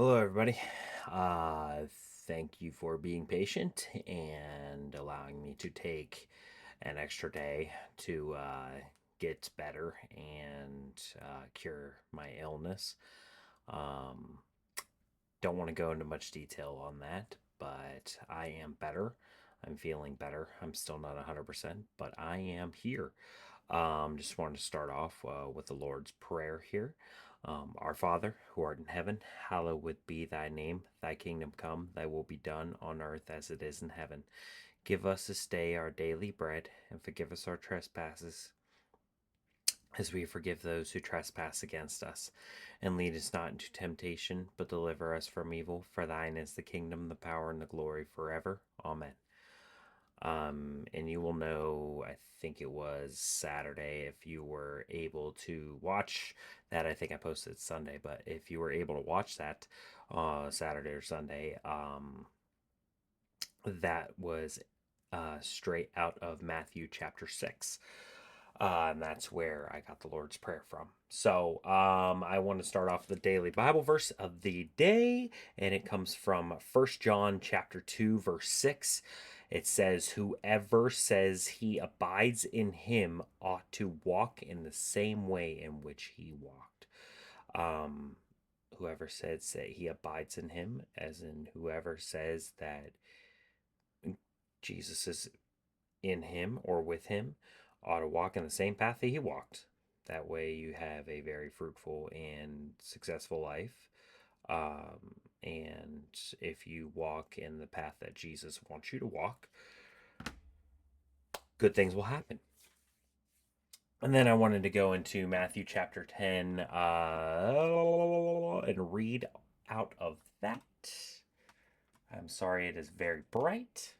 Hello, everybody. Uh, Thank you for being patient and allowing me to take an extra day to get better and cure my illness. Um, don't want to go into much detail on that, but I am better. I'm feeling better. I'm still not 100%, but I am here. Just wanted to start off with the Lord's Prayer here. Our Father, who art in heaven, hallowed be thy name. Thy kingdom come, thy will be done on earth as it is in heaven. Give us this day our daily bread, and forgive us our trespasses, as we forgive those who trespass against us. And lead us not into temptation, but deliver us from evil. For thine is the kingdom, the power, and the glory forever. Amen. And you will know, I think it was Saturday, if you were able to watch that. I think I posted Sunday, but if you were able to watch that Saturday or Sunday, that was straight out of Matthew chapter 6. And that's where I got the Lord's Prayer from. So I want to start off the daily Bible verse of the day, and it comes from 1 John chapter 2, verse 6. It says, "Whoever says he abides in him ought to walk in the same way in which he walked." Um, Whoever says that he abides in him, as in whoever says that Jesus is in him or with him, ought to walk in the same path that he walked. That way, you have a very fruitful and successful life. And if you walk in the path that Jesus wants you to walk, good things will happen. And then I wanted to go into Matthew chapter 10 and read out of that. I'm sorry, it is very bright.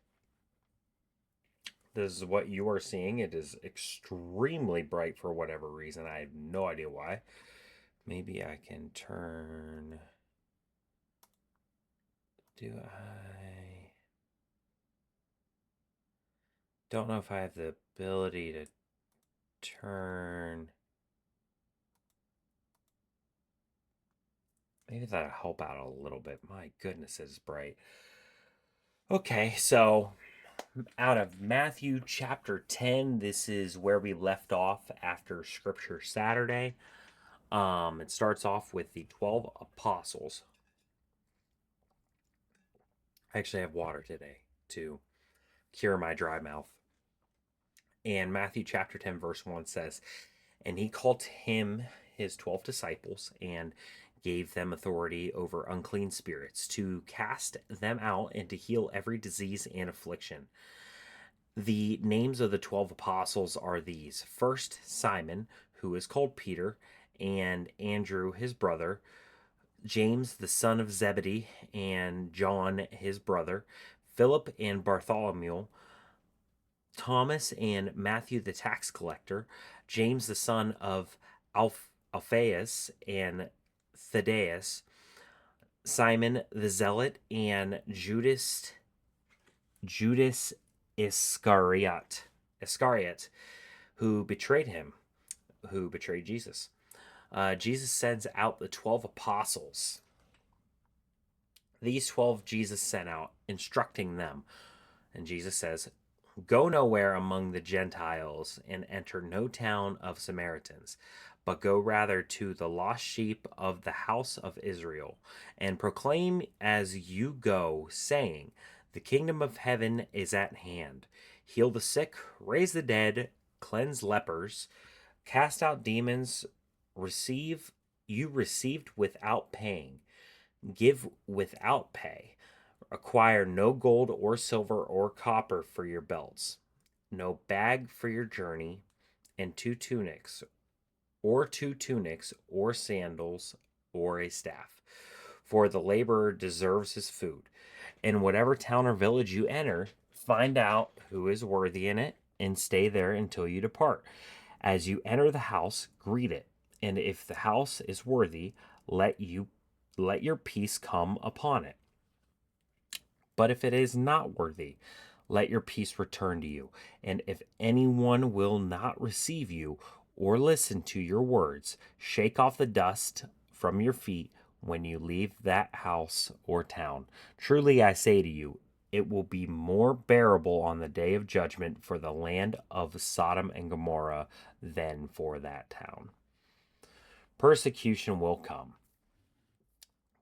This is what you are seeing. It is extremely bright for whatever reason. I have no idea why. Maybe I can turn. Do I? Don't know if I have the ability to turn. Maybe that'll help out a little bit. My goodness, it's bright. Okay, so out of Matthew chapter 10, this is where we left off after Scripture Saturday. It starts off with the 12 apostles. I actually have water today to cure my dry mouth. And Matthew chapter 10, verse 1 says, "And he called him his 12 disciples and gave them authority over unclean spirits to cast them out and to heal every disease and affliction." The names of the 12 apostles are these: first, Simon, who is called Peter, and Andrew, his brother, James, the son of Zebedee, and John, his brother, Philip and Bartholomew, Thomas and Matthew the tax collector, James the son of Alphaeus and Thaddeus, Simon the zealot, and Judas Iscariot, who betrayed him, who betrayed Jesus. Jesus sends out the 12 apostles. These 12 Jesus sent out, instructing them. And Jesus says, "Go nowhere among the Gentiles and enter no town of Samaritans, but go rather to the lost sheep of the house of Israel, and proclaim as you go, saying, the kingdom of heaven is at hand. Heal the sick, raise the dead, cleanse lepers, cast out demons, receive you received without paying, give without pay. Acquire no gold or silver or copper for your belts, no bag for your journey, and two tunics, or sandals, or a staff. For the laborer deserves his food. In whatever town or village you enter, find out who is worthy in it, and stay there until you depart. As you enter the house, greet it, and if the house is worthy, let your peace come upon it. But if it is not worthy, let your peace return to you. And if anyone will not receive you or listen to your words, shake off the dust from your feet, when you leave that house or town. Truly I say to you, it will be more bearable on the day of judgment for the land of Sodom and Gomorrah than for that town. Persecution will come.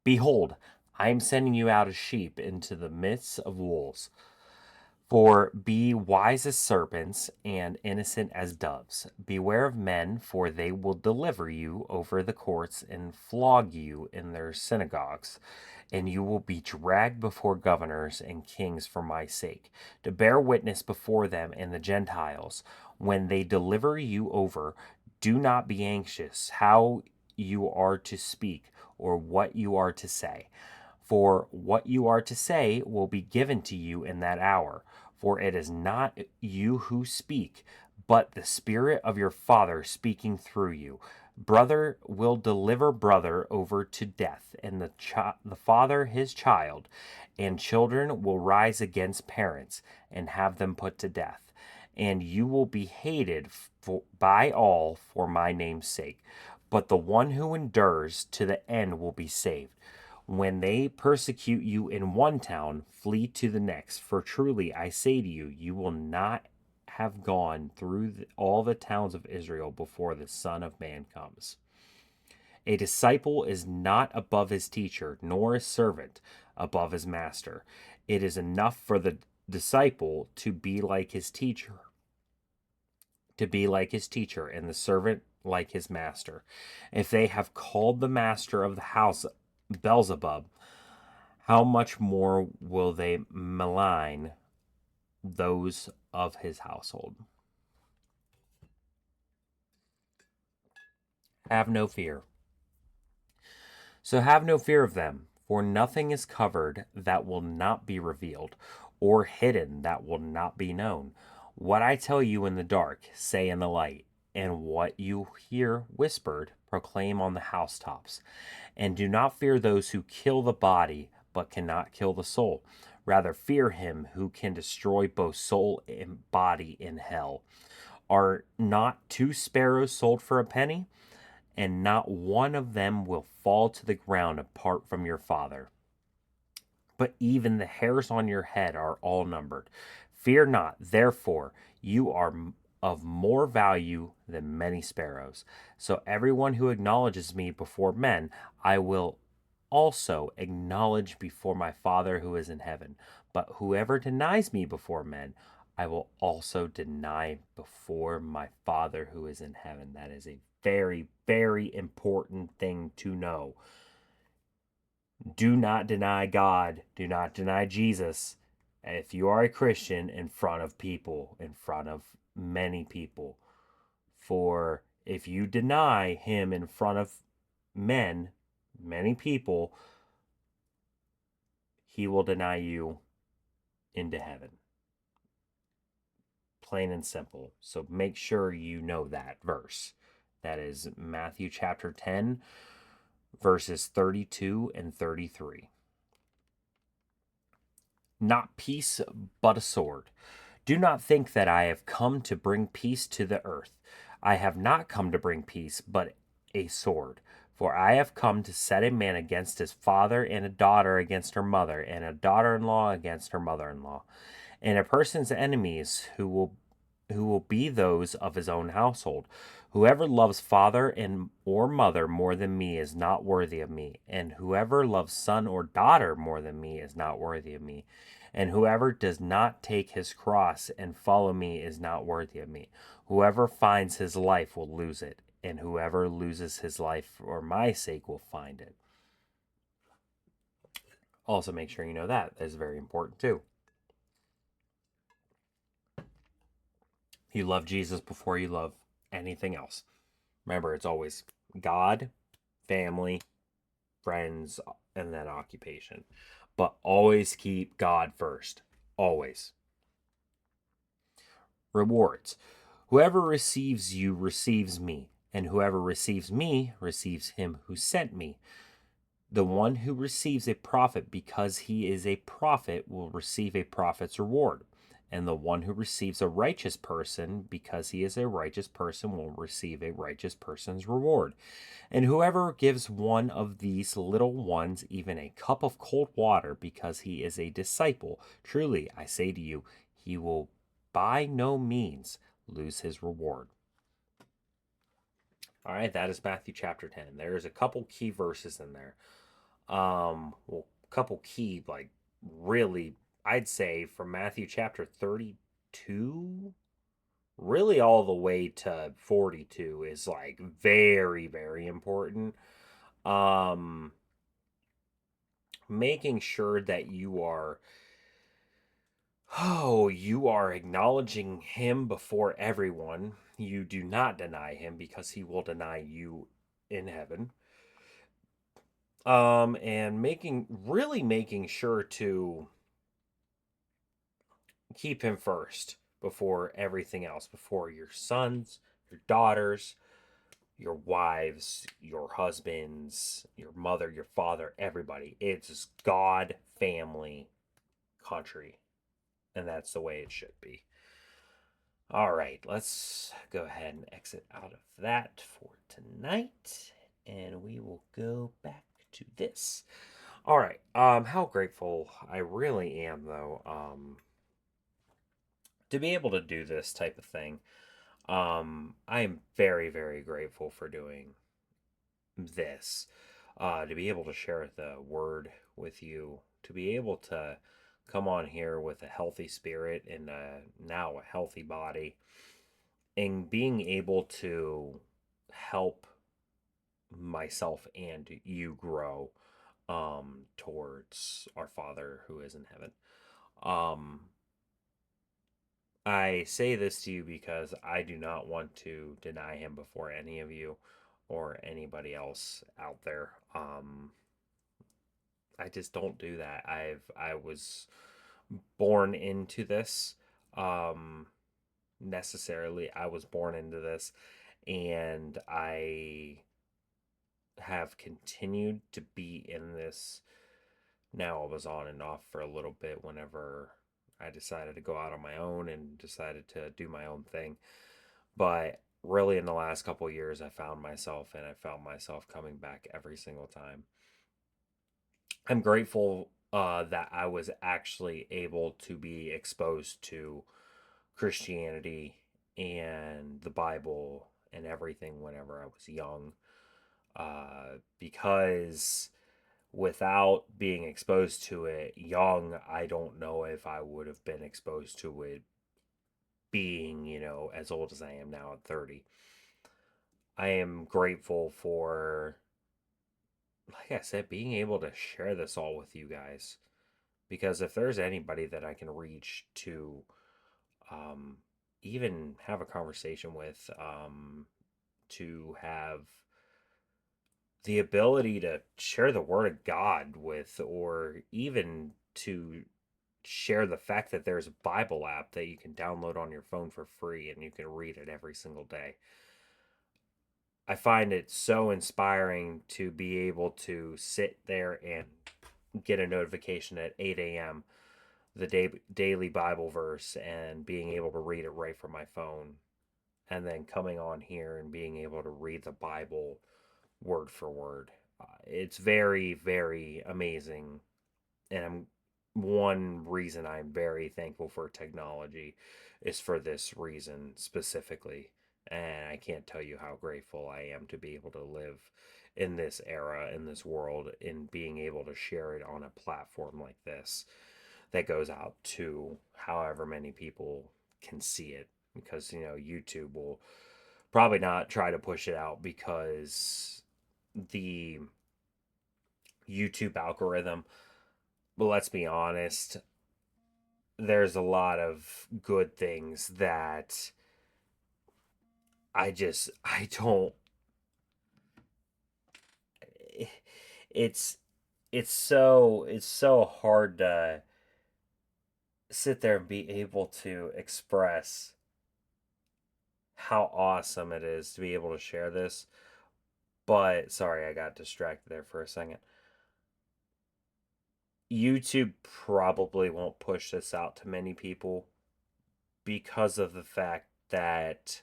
Behold, I am sending you out as sheep into the midst of wolves. For be wise as serpents and innocent as doves. Beware of men, for they will deliver you over the courts and flog you in their synagogues, and you will be dragged before governors and kings for my sake, to bear witness before them and the Gentiles. When they deliver you over, do not be anxious how you are to speak or what you are to say. For what you are to say will be given to you in that hour. For it is not you who speak, but the Spirit of your Father speaking through you. Brother will deliver brother over to death, and the father his child, and children will rise against parents and have them put to death. And you will be hated by all for my name's sake. But the one who endures to the end will be saved. When they persecute you in one town, flee to the next. For truly I say to you, you will not have gone through all the towns of Israel before the Son of Man comes. A disciple is not above his teacher, nor a servant above his master. It is enough for the disciple to be like his teacher, and the servant like his master. If they have called the master of the house Beelzebub, how much more will they malign those of his household? Have no fear. So have no fear of them, for nothing is covered that will not be revealed, or hidden that will not be known. What I tell you in the dark, say in the light, and what you hear whispered, proclaim on the housetops. And do not fear those who kill the body, but cannot kill the soul. Rather, fear him who can destroy both soul and body in hell. Are not two sparrows sold for a penny? And not one of them will fall to the ground apart from your Father. But even the hairs on your head are all numbered. Fear not, therefore, you are of more value than many sparrows. So everyone who acknowledges me before men, I will also acknowledge before my Father who is in heaven. But whoever denies me before men, I will also deny before my Father who is in heaven. That is a very, very important thing to know. Do not deny God. Do not deny Jesus. If you are a Christian, in front of people, in front of many people. For if you deny him in front of men, many people, he will deny you into heaven. Plain and simple. So make sure you know that verse. That is Matthew chapter 10, verses 32 and 33. Not peace, but a sword. Do not think that I have come to bring peace to the earth. I have not come to bring peace, but a sword. For I have come to set a man against his father, and a daughter against her mother, and a daughter-in-law against her mother-in-law. And a person's enemies who will be those of his own household. Whoever loves father and or mother more than me is not worthy of me, and whoever loves son or daughter more than me is not worthy of me. And whoever does not take his cross and follow me is not worthy of me. Whoever finds his life will lose it, and whoever loses his life for my sake will find it. Also, make sure you know that is very important too. You love Jesus before you love anything else. Remember, it's always God, family, friends, and then occupation. But always keep God first. Always. Rewards. Whoever receives you receives me, and whoever receives me receives him who sent me. The one who receives a prophet because he is a prophet will receive a prophet's reward. And the one who receives a righteous person, because he is a righteous person, will receive a righteous person's reward. And whoever gives one of these little ones even a cup of cold water because he is a disciple, truly, I say to you, he will by no means lose his reward. All right, that is Matthew chapter 10. There's a couple key verses in there. Well, couple key, like, really, I'd say from Matthew chapter 32 really all the way to 42 is like very, very important. Um, Making sure that you are acknowledging him before everyone. You do not deny him because he will deny you in heaven. And making sure to keep him first before everything else, before your sons, your daughters, your wives, your husbands, your mother, your father, everybody. It's God, family, country, and that's the way it should be. All right, let's go ahead and exit out of that for tonight, and we will go back to this. All right, how grateful I really am though, to be able to do this type of thing. I am very, very grateful for doing this, to be able to share the word with you, to be able to come on here with a healthy spirit and now a healthy body, and being able to help myself and you grow towards our Father who is in heaven. Um, I say this to you because I do not want to deny him before any of you or anybody else out there. I just don't do that. I was born into this. Um Necessarily I was born into this, and I have continued to be in this. Now I was on and off for a little bit whenever I decided to go out on my own and decided to do my own thing. But really in the last couple of years I found myself coming back every single time. I'm grateful that I was actually able to be exposed to Christianity and the Bible and everything whenever I was young. Because without being exposed to it young, I don't know if I would have been exposed to it being, as old as I am now at 30. I am grateful for, like I said, being able to share this all with you guys. Because if there's anybody that I can reach to um, even have a conversation with, to have the ability to share the word of God with, or even to share the fact that there's a Bible app that you can download on your phone for free and you can read it every single day. I find it so inspiring to be able to sit there and get a notification at 8 a.m., the daily Bible verse, and being able to read it right from my phone, and then coming on here and being able to read the Bible word for word. It's very, very amazing, and one reason I'm very thankful for technology is for this reason specifically. And I can't tell you how grateful I am to be able to live in this era, in this world, and being able to share it on a platform like this that goes out to however many people can see it. Because, YouTube will probably not try to push it out because the YouTube algorithm, but let's be honest, there's a lot of good things that I don't, it's it's so hard to sit there and be able to express how awesome it is to be able to share this. But sorry, I got distracted there for a second. YouTube probably won't push this out to many people because of the fact that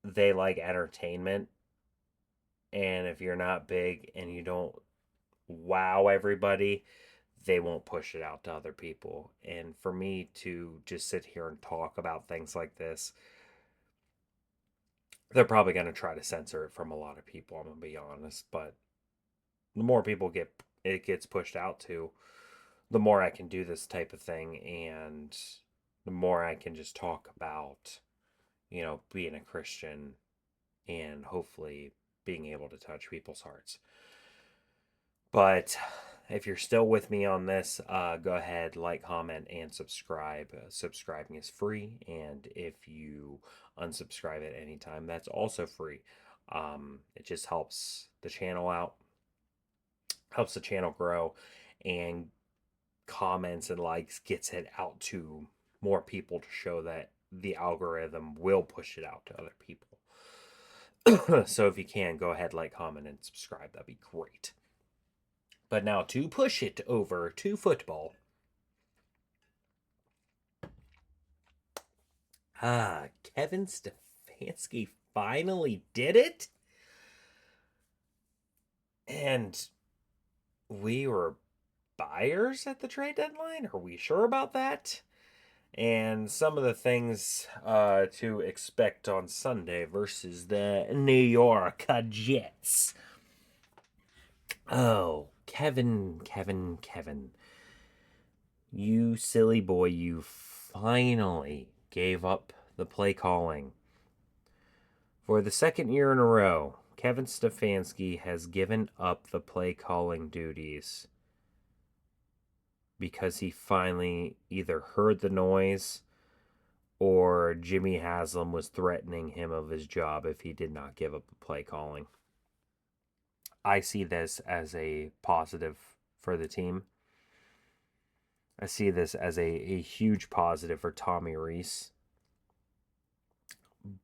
they like entertainment. And if you're not big and you don't wow everybody, they won't push it out to other people. And for me to just sit here and talk about things like this, they're probably going to try to censor it from a lot of people, I'm going to be honest. But the more people it gets pushed out to, the more I can do this type of thing, and the more I can just talk about, being a Christian and hopefully being able to touch people's hearts. But if you're still with me on this, go ahead, like, comment, and subscribe. Subscribing is free, and if you unsubscribe at any time, that's also free. It just helps the channel out, helps the channel grow, and comments and likes gets it out to more people to show that the algorithm will push it out to other people. So if you can, go ahead, like, comment, and subscribe. That'd be great. But now to push it over to football. Kevin Stefanski finally did it. And we were buyers at the trade deadline. Are we sure about that? And some of the things to expect on Sunday versus the New York Jets. Oh, Kevin. You silly boy, you finally gave up the play calling. For the second year in a row, Kevin Stefanski has given up the play calling duties because he finally either heard the noise or Jimmy Haslam was threatening him of his job if he did not give up the play calling. I see this as a positive for the team. I see this as a huge positive for Tommy Rees.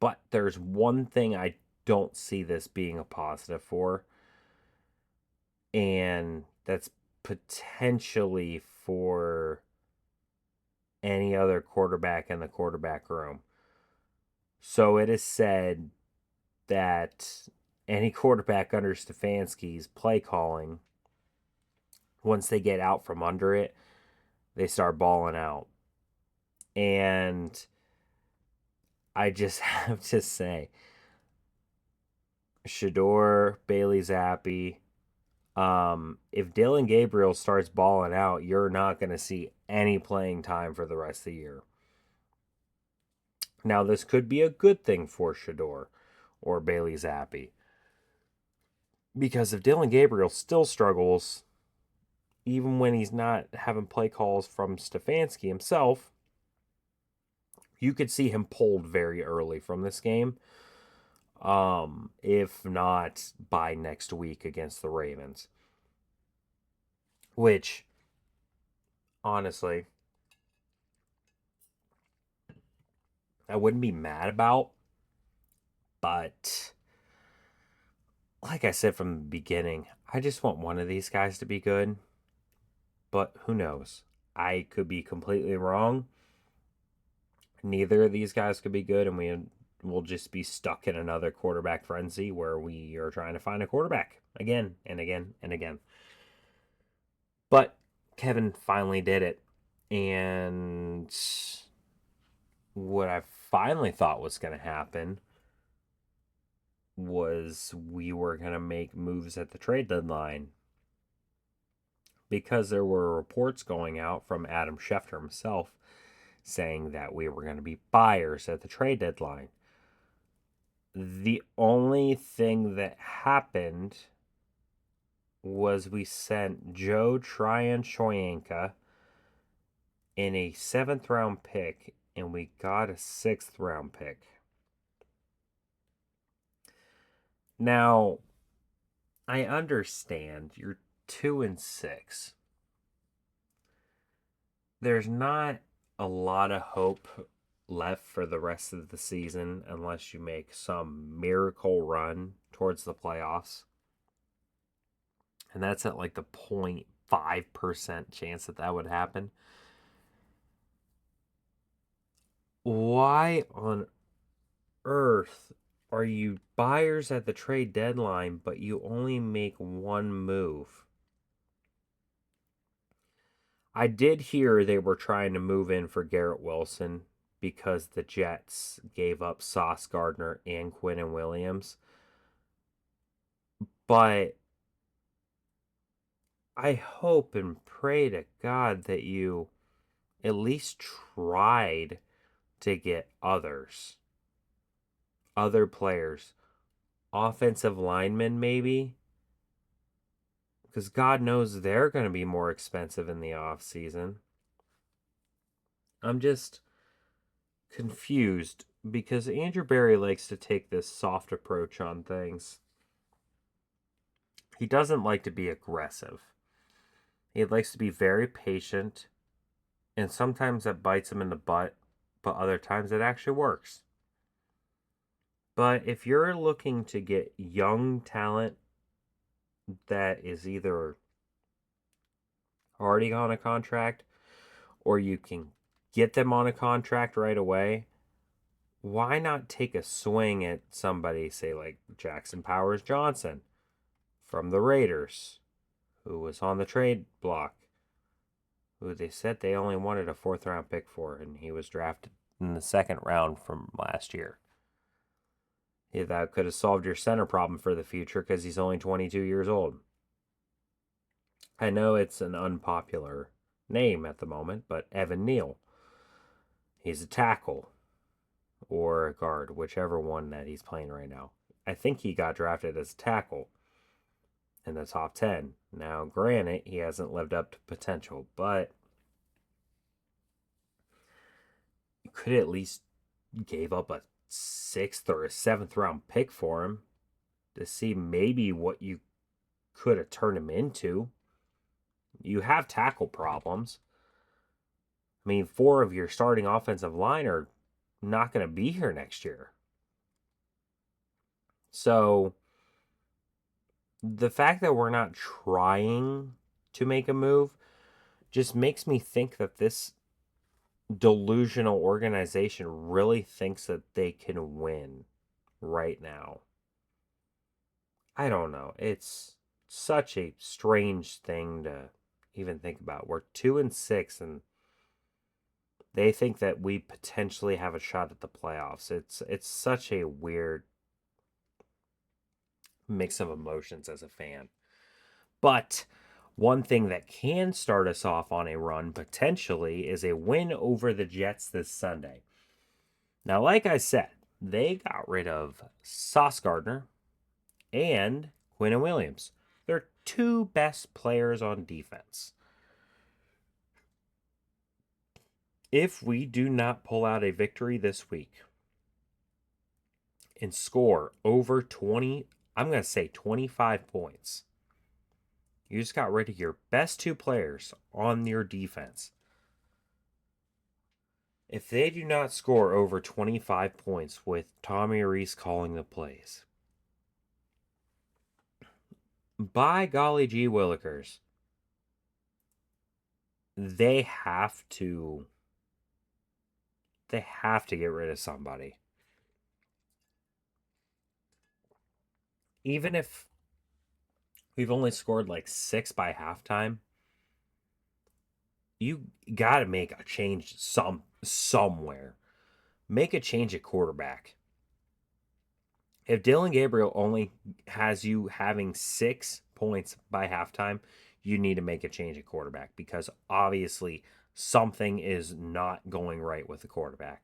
But there's one thing I don't see this being a positive for, and that's potentially for any other quarterback in the quarterback room. So it is said that any quarterback under Stefanski's play calling, once they get out from under it, they start balling out. And I just have to say, Shedeur, Bailey Zappi, if Dillon Gabriel starts balling out, you're not going to see any playing time for the rest of the year. Now, this could be a good thing for Shedeur or Bailey Zappi. Because if Dillon Gabriel still struggles, even when he's not having play calls from Stefanski himself, you could see him pulled very early from this game. If not by next week against the Ravens. Which, honestly, I wouldn't be mad about. But, like I said from the beginning, I just want one of these guys to be good. But who knows? I could be completely wrong. Neither of these guys could be good, and we'll just be stuck in another quarterback frenzy where we are trying to find a quarterback again and again and again. But Kevin finally did it. And what I finally thought was going to happen was we were going to make moves at the trade deadline, because there were reports going out from Adam Schefter himself saying that we were going to be buyers at the trade deadline. The only thing that happened was we sent Joe Tryon-Shoyinka in a 7th round pick, and we got a 6th round pick. Now, I understand you're 2-6. There's not a lot of hope left for the rest of the season unless you make some miracle run towards the playoffs. And that's at like the 0.5% chance that would happen. why on earth are you buyers at the trade deadline, but you only make one move? I did hear they were trying to move in for Garrett Wilson because the Jets gave up Sauce Gardner and Quinnen Williams. But I hope and pray to God that you at least tried to get other players, offensive linemen maybe, because God knows they're going to be more expensive in the off season. I'm just confused because Andrew Berry likes to take this soft approach on things. He doesn't like to be aggressive. He likes to be very patient, and sometimes that bites him in the butt, but other times it actually works. But if you're looking to get young talent that is either already on a contract or you can get them on a contract right away, why not take a swing at somebody, say, like Jackson Powers Johnson from the Raiders, who was on the trade block, who they said they only wanted a 4th-round pick for, and he was drafted in the 2nd round from last year. Yeah, that could have solved your center problem for the future because he's only 22 years old. I know it's an unpopular name at the moment, but Evan Neal. He's a tackle or a guard, whichever one that he's playing right now. I think he got drafted as a tackle in the top 10. Now, granted, he hasn't lived up to potential, but you could at least gave up a 6th or a 7th round pick for him to see maybe what you could have turned him into. You have tackle problems. I mean, 4 of your starting offensive line are not going to be here next year. So, the fact that we're not trying to make a move just makes me think that this delusional organization really thinks that they can win right now. I don't know. It's such a strange thing to even think about. We're 2-6 and they think that we potentially have a shot at the playoffs. It's such a weird mix of emotions as a fan. But one thing that can start us off on a run potentially is a win over the Jets this Sunday. Now, like I said, they got rid of Sauce Gardner and Quinnen Williams. They're 2 best players on defense. If we do not pull out a victory this week and score over 20, I'm going to say 25 points, you just got rid of your best 2 players on your defense. If they do not score over 25 points with Tommy Reese calling the plays, by golly gee willikers, they have to get rid of somebody. Even if we've only scored like 6 by halftime, you got to make a change somewhere. Make a change at quarterback. If Dylan Gabriel only has you having 6 points by halftime, you need to make a change at quarterback because obviously something is not going right with the quarterback.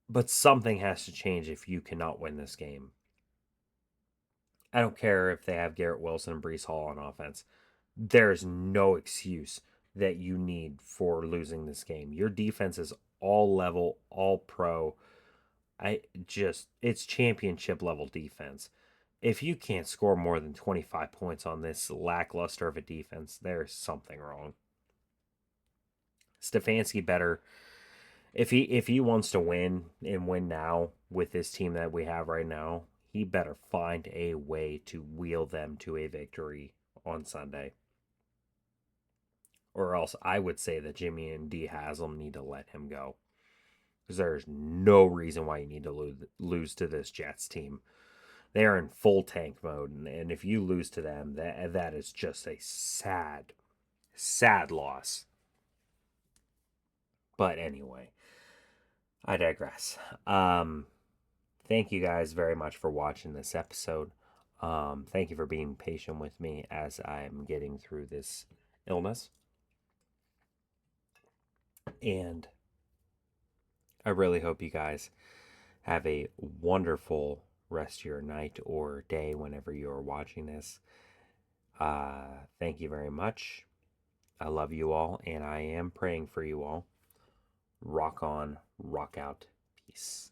But something has to change if you cannot win this game. I don't care if they have Garrett Wilson and Breece Hall on offense. There's no excuse that you need for losing this game. Your defense is all level, all pro. It's championship level defense. If you can't score more than 25 points on this lackluster of a defense, there's something wrong. Stefanski better, if he wants to win and win now with this team that we have right now, he better find a way to wheel them to a victory on Sunday. Or else I would say that Jimmy and D Haslam need to let him go. because there's no reason why you need to lose to this Jets team. They are in full tank mode, and if you lose to them, that is just a sad, sad loss. But anyway, I digress. Thank you guys very much for watching this episode. Thank you for being patient with me as I'm getting through this illness. And I really hope you guys have a wonderful rest of your night or day whenever you are watching this. Thank you very much. I love you all, and I am praying for you all. Rock on, rock out, peace.